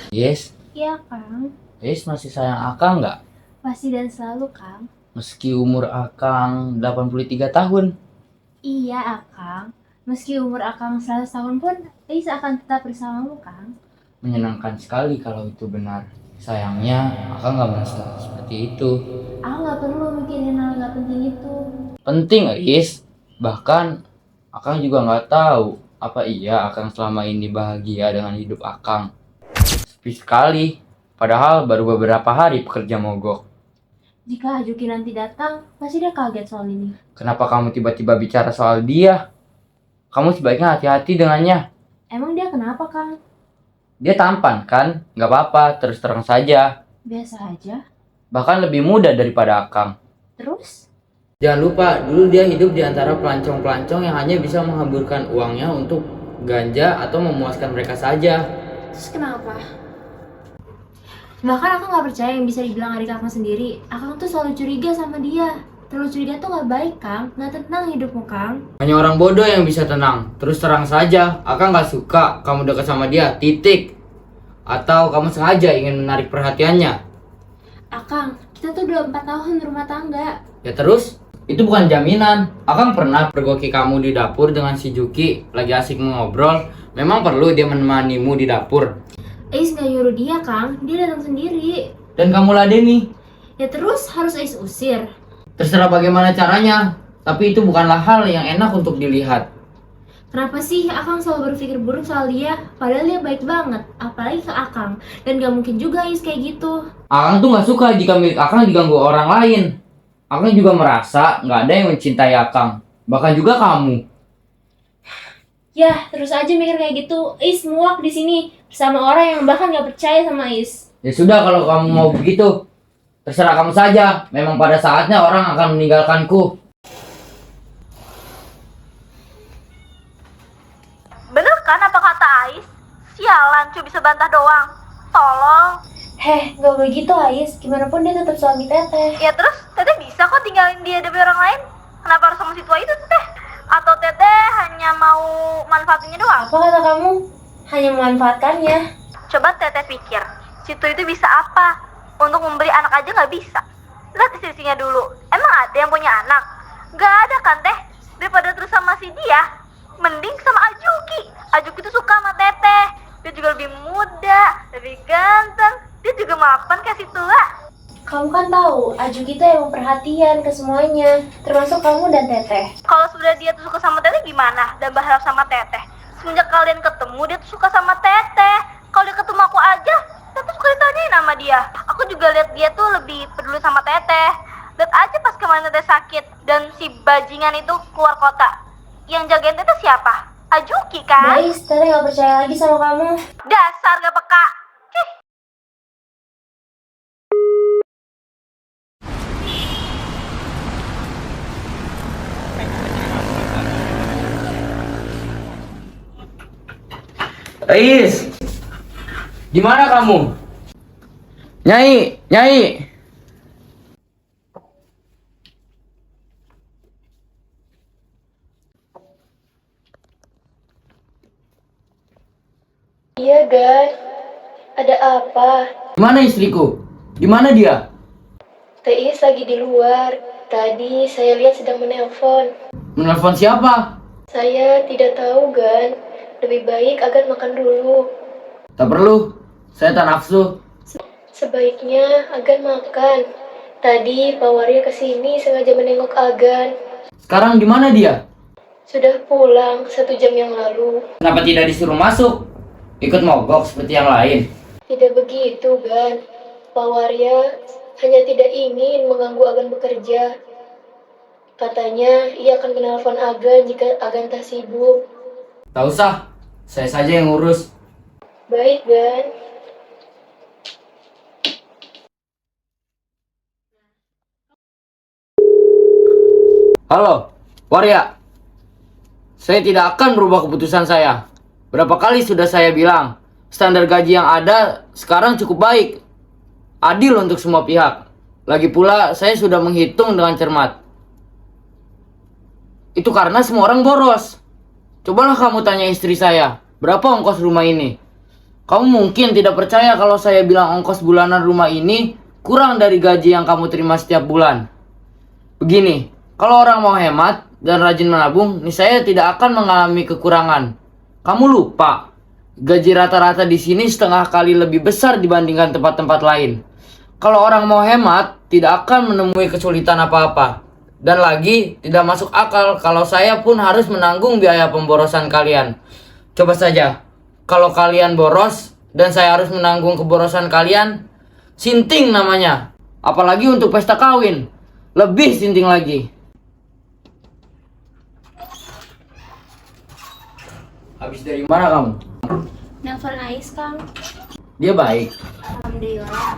Yes, Iya, Kang. Yes masih sayang Akang nggak? Pasti dan selalu, Kang. Meski umur Akang 83 tahun. Iya, Akang. Meski umur Akang 100 tahun pun, Ais akan tetap bersamamu, Kang. Menyenangkan sekali kalau itu benar. Sayangnya Akang nggak merasa seperti itu. Aku nggak perlu mikirin hal nggak penting itu. Penting Yes. Bahkan Akang juga nggak tahu apa iya Akang selama ini bahagia dengan hidup Akang. Sepi sekali. Padahal baru beberapa hari pekerja mogok. Jika Ajuki nanti datang, pasti dia kaget soal ini. Kenapa kamu tiba-tiba bicara soal dia? Kamu sebaiknya hati-hati dengannya. Emang dia kenapa, Kang? Dia tampan kan? Nggak apa-apa, terus terang saja. Biasa aja. Bahkan lebih muda daripada Akang. Terus? Jangan lupa, dulu dia hidup di antara pelancong-pelancong yang hanya bisa menghamburkan uangnya untuk ganja atau memuaskan mereka saja. Terus kenapa? Bahkan aku nggak percaya yang bisa dibilang adik Akang sendiri. Akang tuh selalu curiga sama dia. Terlalu curiga tuh nggak baik, Kang. Nggak tenang hidupmu, Kang. Hanya orang bodoh yang bisa tenang. Terus terang saja, Akang nggak suka kamu dekat sama dia, titik. Atau kamu sengaja ingin menarik perhatiannya. Akang, kita tuh udah 4 tahun rumah tangga. Ya terus? Itu bukan jaminan. Akang pernah pergoki kamu di dapur dengan si Juki lagi asik ngobrol. Memang perlu dia menemanimu di dapur. Ais nggak nyuruh dia, Kang. Dia datang sendiri. Dan kamu ladeni. Ya terus harus Ais usir. Terserah bagaimana caranya. Tapi itu bukanlah hal yang enak untuk dilihat. Kenapa sih Akang selalu berpikir buruk soal dia? Padahal dia baik banget, apalagi ke Akang. Dan gak mungkin juga Ais kayak gitu. Akang tuh gak suka jika milik Akang diganggu orang lain. Akang juga merasa gak ada yang mencintai Akang. Bahkan juga kamu. Ya, terus aja mikir kayak gitu. Ais muak di sini bersama orang yang bahkan gak percaya sama Ais. Ya sudah kalau kamu mau begitu. Terserah kamu saja. Memang pada saatnya orang akan meninggalkanku. Bener kan apa kata Ais? Sialan, cuma bisa bantah doang. Tolong. Heh, gak begitu Ais. Gimana pun dia tetap suami Teteh. Ya terus, Teteh bisa kok tinggalin dia demi orang lain. Kenapa harus sama si tua itu, Teteh? Atau Teteh hanya mau manfaatinnya doang? Apa kata kamu? Hanya memanfaatkannya. Coba Teteh pikir, si tua itu bisa apa? Untuk memberi anak aja nggak bisa. Lihat istri-istrinya dulu. Emang ada yang punya anak? Nggak ada kan, Teh? Daripada terus sama si dia, mending sama Ajuki. Ajuki itu suka sama Teteh. Dia juga lebih muda, lebih ganteng. Dia juga mapan kayak si tua. Kamu kan tahu, Ajuki itu emang perhatian ke semuanya, termasuk kamu dan Teteh. Kalau sudah dia tuh suka sama Teteh gimana? Dan berharap sama Teteh. Semenjak kalian ketemu, dia tuh suka sama Teteh. Kalau dia ketemu aku aja, Teteh suka ditanyain sama dia. Aku juga lihat dia tuh lebih peduli sama Teteh. Lihat aja pas kemarin Teteh sakit dan si bajingan itu keluar kota. Yang jagain Teteh siapa? Ajuki kan? Guys, Teteh gak percaya lagi sama kamu. Dasar gak peka. Ih. Ais, di mana kamu? Nyai, Nyai. Iya guys, ada apa? Di mana istriku? Di mana dia? Teis lagi di luar. Tadi saya lihat sedang menelpon. Menelpon siapa? Saya tidak tahu, Gan. Lebih baik Agan makan dulu. Tak perlu. Saya tak nafsu. Sebaiknya Agan makan. Tadi Pak Warya kesini sengaja menengok Agan. Sekarang di mana dia? Sudah pulang 1 jam yang lalu. Kenapa tidak disuruh masuk? Ikut mogok seperti yang lain. Tidak begitu, Gan. Pak Warya hanya tidak ingin mengganggu Agan bekerja. Katanya ia akan menelpon Agan jika Agan tak sibuk. Tak usah. Saya saja yang ngurus. Baik, Gan. Halo, Warya. Saya tidak akan berubah keputusan saya. Berapa kali sudah saya bilang, standar gaji yang ada sekarang cukup baik. Adil untuk semua pihak. Lagi pula, saya sudah menghitung dengan cermat. Itu karena semua orang boros. Cobalah kamu tanya istri saya, berapa ongkos rumah ini? Kamu mungkin tidak percaya kalau saya bilang ongkos bulanan rumah ini kurang dari gaji yang kamu terima setiap bulan. Begini, kalau orang mau hemat dan rajin menabung, nih saya tidak akan mengalami kekurangan. Kamu lupa, gaji rata-rata di sini setengah kali lebih besar dibandingkan tempat-tempat lain. Kalau orang mau hemat, tidak akan menemui kesulitan apa-apa. Dan lagi, tidak masuk akal kalau saya pun harus menanggung biaya pemborosan kalian. Coba saja, kalau kalian boros dan saya harus menanggung keborosan kalian, sinting namanya. Apalagi untuk pesta kawin, lebih sinting lagi. Habis dari mana kamu? Nelfon Ais, Kang. Dia baik. Alhamdulillah.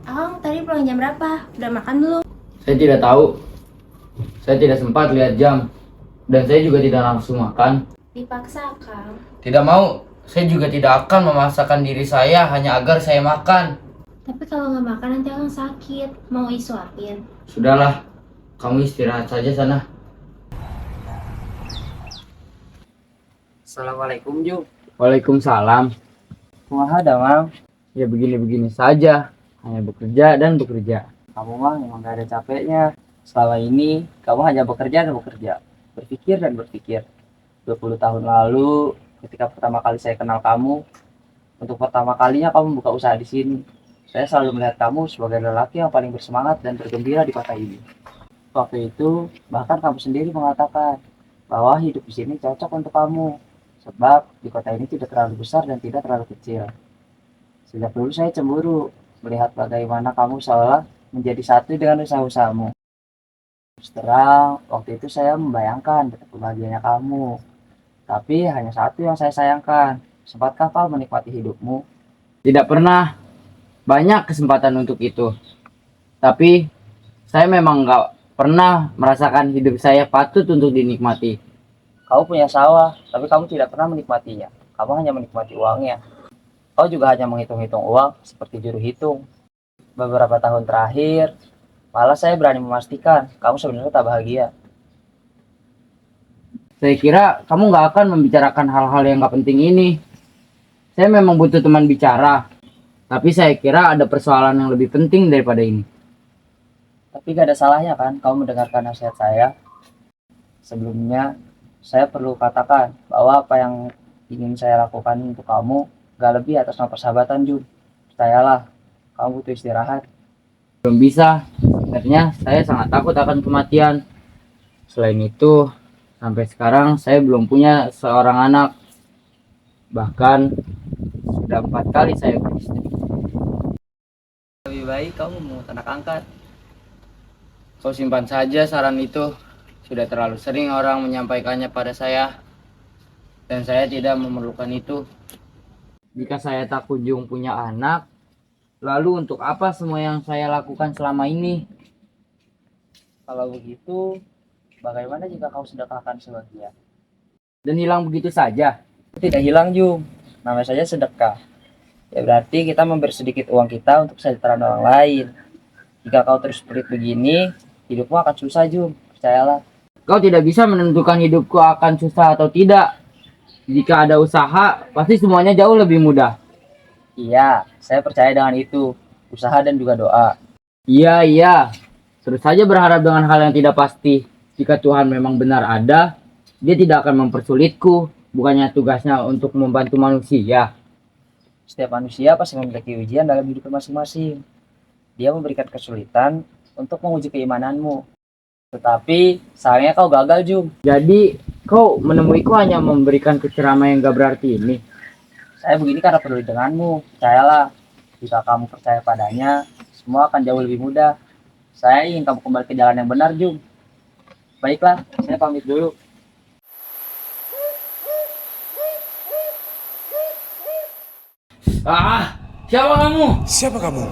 Akang tadi pulang jam berapa? Udah makan belum? Saya tidak tahu. Saya tidak sempat lihat jam. Dan saya juga tidak langsung makan. Dipaksa, Kang. Tidak mau. Saya juga tidak akan memaksakan diri saya hanya agar saya makan. Tapi kalau nggak makan nanti Akang sakit. Mau isuapin? Sudahlah. Kamu istirahat saja sana. Assalamualaikum Ju. Waalaikumsalam. Kumaha damang? Ya begini-begini saja. Hanya bekerja dan bekerja. Kamu mah memang gak ada capeknya. Selama ini kamu hanya bekerja dan bekerja, berpikir dan berpikir. 20 tahun lalu ketika pertama kali saya kenal kamu, untuk pertama kalinya kamu buka usaha di sini. Saya selalu melihat kamu sebagai lelaki yang paling bersemangat dan bergembira di kota ini. Waktu itu bahkan kamu sendiri mengatakan bahwa hidup di sini cocok untuk kamu. Sebab di kota ini tidak terlalu besar dan tidak terlalu kecil. Sejak dulu saya cemburu melihat bagaimana kamu seolah menjadi satu dengan usaha-usahamu. Terus terang, waktu itu saya membayangkan betapa bahagianya kamu. Tapi hanya satu yang saya sayangkan, sempatkah kau menikmati hidupmu? Tidak pernah. Banyak kesempatan untuk itu. Tapi saya memang nggak pernah merasakan hidup saya patut untuk dinikmati. Kau punya sawah, tapi kamu tidak pernah menikmatinya. Kamu hanya menikmati uangnya. Kau juga hanya menghitung-hitung uang seperti juru hitung. Beberapa tahun terakhir, malah saya berani memastikan kamu sebenarnya tak bahagia. Saya kira kamu nggak akan membicarakan hal-hal yang nggak penting ini. Saya memang butuh teman bicara. Tapi saya kira ada persoalan yang lebih penting daripada ini. Tapi gak ada salahnya kan kamu mendengarkan nasihat saya. Sebelumnya, saya perlu katakan bahwa apa yang ingin saya lakukan untuk kamu gak lebih atas nama persahabatan, Jun. Percayalah, kamu butuh istirahat. Belum bisa. Sebenarnya saya sangat takut akan kematian. Selain itu, sampai sekarang saya belum punya seorang anak. Bahkan sudah 4 kali saya beristri. Lebih baik kamu mau anak angkat. Kau simpan saja saran itu. Sudah terlalu sering orang menyampaikannya pada saya. Dan saya tidak memerlukan itu. Jika saya tak kunjung punya anak, lalu untuk apa semua yang saya lakukan selama ini? Kalau begitu, bagaimana jika kau sedekahkan sebagian? Dan hilang begitu saja. Tidak hilang, Jung. Namanya saja sedekah. Ya berarti kita memberi sedikit uang kita untuk kesejahteraan orang lain. Jika kau terus pelit begini, hidupmu akan susah, Jung. Percayalah. Kau tidak bisa menentukan hidupku akan susah atau tidak. Jika ada usaha, pasti semuanya jauh lebih mudah. Iya, saya percaya dengan itu. Usaha dan juga doa. Iya. Terus saja berharap dengan hal yang tidak pasti. Jika Tuhan memang benar ada, Dia tidak akan mempersulitku. Bukannya tugasnya untuk membantu manusia. Setiap manusia pasti memiliki ujian dalam hidupnya masing-masing. Dia memberikan kesulitan untuk menguji keimananmu. Tetapi sayangnya kau gagal, Jung. Jadi kau menemuiku hanya memberikan ceramah yang gak berarti ini. Saya begini karena peduli denganmu. Percayalah, jika kamu percaya padanya, semua akan jauh lebih mudah. Saya ingin kamu kembali ke jalan yang benar, Jung. Baiklah, saya pamit dulu. Siapa kamu? Siapa kamu?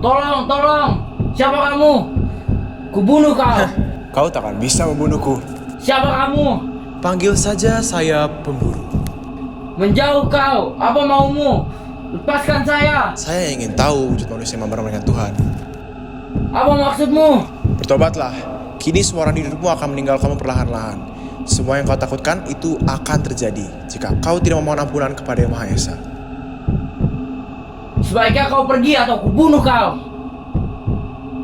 Tolong. Siapa kamu? Kubunuh kau. Kau takkan bisa membunuhku. Siapa kamu? Panggil saja saya pemburu. Menjauh kau. Apa maumu? Lepaskan saya. Saya ingin tahu wujud manusia yang memerankan Tuhan. Apa maksudmu? Bertobatlah. Kini semua orang di hidupmu akan meninggal kamu perlahan-lahan. Semua yang kau takutkan itu akan terjadi jika kau tidak memohon ampunan kepada Yang Maha Esa. Sebaiknya kau pergi atau kubunuh kau.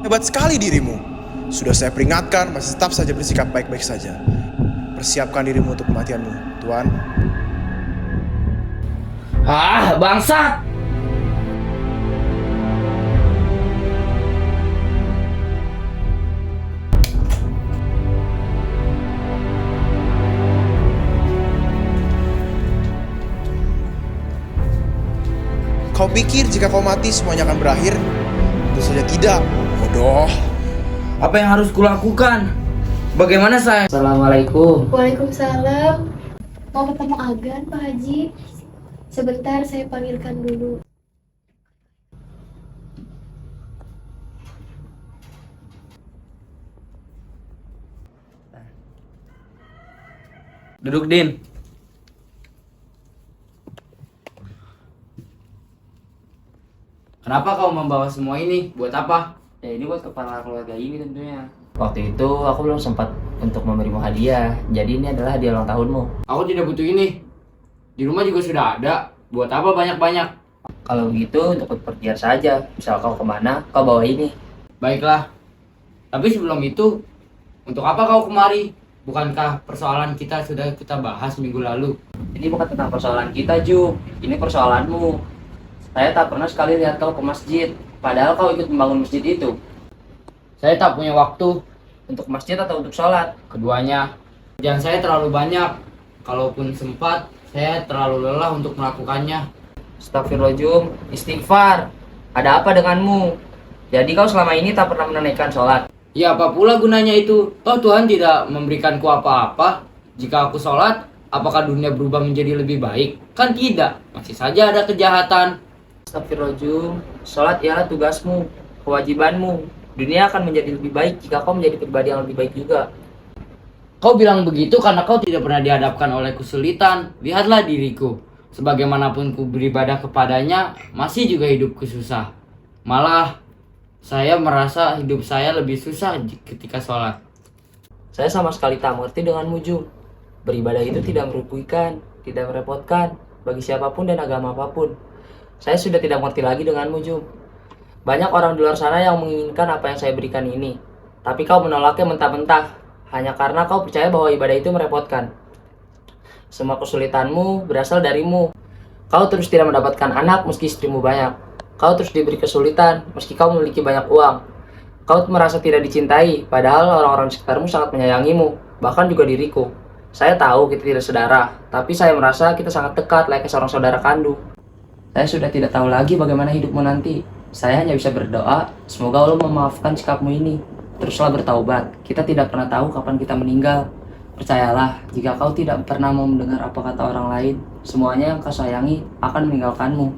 Hebat sekali dirimu. Sudah saya peringatkan, masih tetap saja bersikap baik-baik saja. Persiapkan dirimu untuk kematianmu, Tuan. Ah, bangsat! Kau pikir jika kau mati semuanya akan berakhir? Tentu saja tidak, bodoh. Apa yang harus kulakukan? Bagaimana saya? Assalamualaikum. Waalaikumsalam. Mau ketemu Agan, Pak Haji? Sebentar, saya panggilkan dulu. Duduk, Din. Kenapa kau membawa semua ini? Buat apa? Ya ini buat kepala keluarga ini tentunya. Waktu itu aku belum sempat untuk memberimu hadiah. Jadi ini adalah hadiah ulang tahunmu. Aku tidak butuh ini. Di rumah juga sudah ada. Buat apa banyak-banyak? Kalau gitu untuk bepergian saja. Misal kau kemana, kau bawa ini. Baiklah. Tapi sebelum itu, untuk apa kau kemari? Bukankah persoalan kita sudah kita bahas minggu lalu? Ini bukan tentang persoalan kita, Ju. Ini persoalanmu. Saya tak pernah sekali lihat kau ke masjid. Padahal kau ikut membangun masjid itu. Saya tak punya waktu. Untuk masjid atau untuk sholat? Keduanya. Kerjaan saya terlalu banyak. Kalaupun sempat, saya terlalu lelah untuk melakukannya. Astagfirullahaladzim, istighfar. Ada apa denganmu? Jadi kau selama ini tak pernah menunaikan sholat? Ya apa pula gunanya itu? Toh Tuhan tidak memberikanku apa-apa. Jika aku sholat, apakah dunia berubah menjadi lebih baik? Kan tidak. Masih saja ada kejahatan. Astagfirullahaladzim, sholat ialah tugasmu, kewajibanmu. Dunia akan menjadi lebih baik jika kau menjadi pribadi yang lebih baik juga. Kau bilang begitu karena kau tidak pernah dihadapkan oleh kesulitan. Lihatlah diriku. Sebagaimanapun ku beribadah kepadanya, masih juga hidupku susah. Malah, saya merasa hidup saya lebih susah ketika sholat. Saya sama sekali tak mengerti denganmu, Ju. Beribadah itu tidak merugikan, tidak merepotkan, bagi siapapun dan agama apapun. Saya sudah tidak mengerti lagi denganmu, Ju. Banyak orang di luar sana yang menginginkan apa yang saya berikan ini. Tapi kau menolaknya mentah-mentah, hanya karena kau percaya bahwa ibadah itu merepotkan. Semua kesulitanmu berasal darimu. Kau terus tidak mendapatkan anak meski istrimu banyak. Kau terus diberi kesulitan meski kau memiliki banyak uang. Kau merasa tidak dicintai, padahal orang-orang di sekitarmu sangat menyayangimu, bahkan juga diriku. Saya tahu kita tidak saudara, tapi saya merasa kita sangat dekat layaknya seorang saudara kandung. Saya sudah tidak tahu lagi bagaimana hidupmu nanti. Saya hanya bisa berdoa, semoga Allah memaafkan sikapmu ini. Teruslah bertaubat, kita tidak pernah tahu kapan kita meninggal. Percayalah, jika kau tidak pernah mau mendengar apa kata orang lain, semuanya yang kau sayangi akan meninggalkanmu.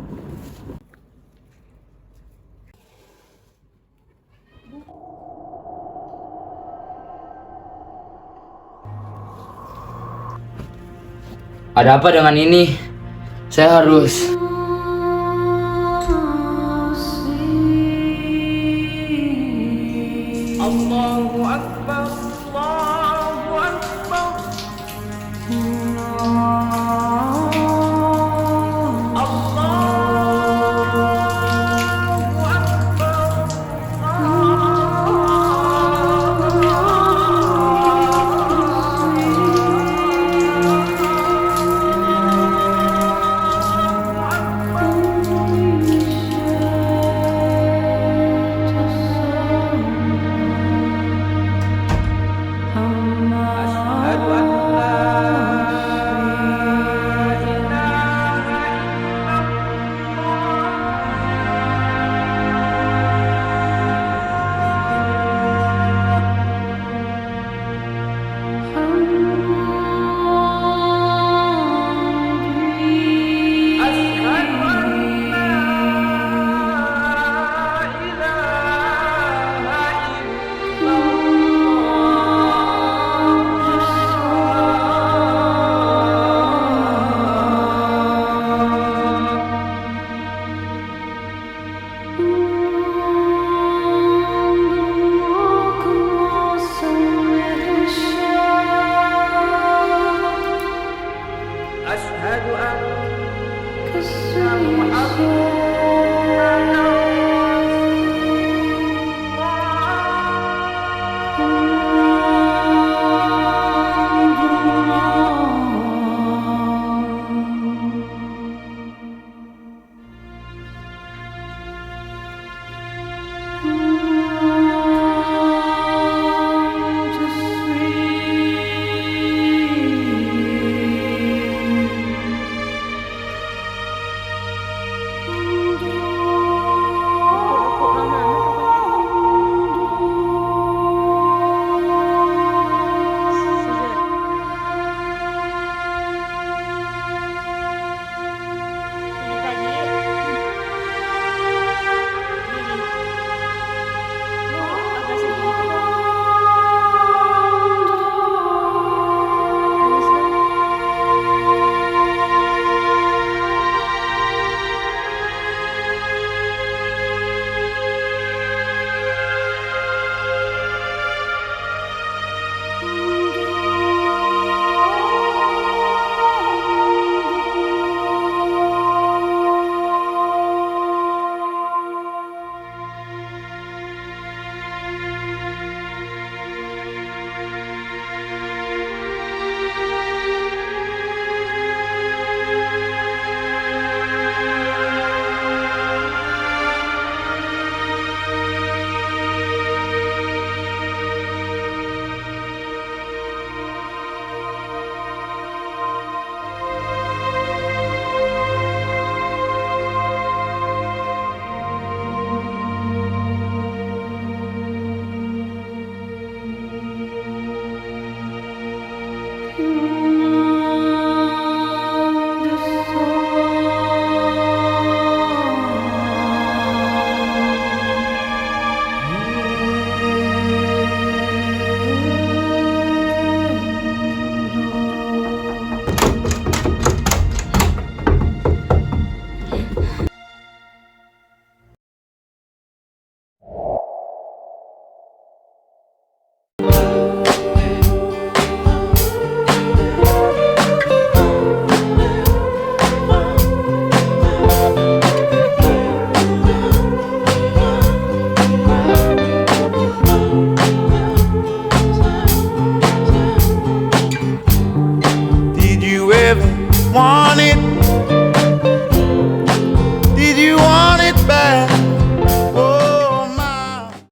Ada apa dengan ini? Saya harus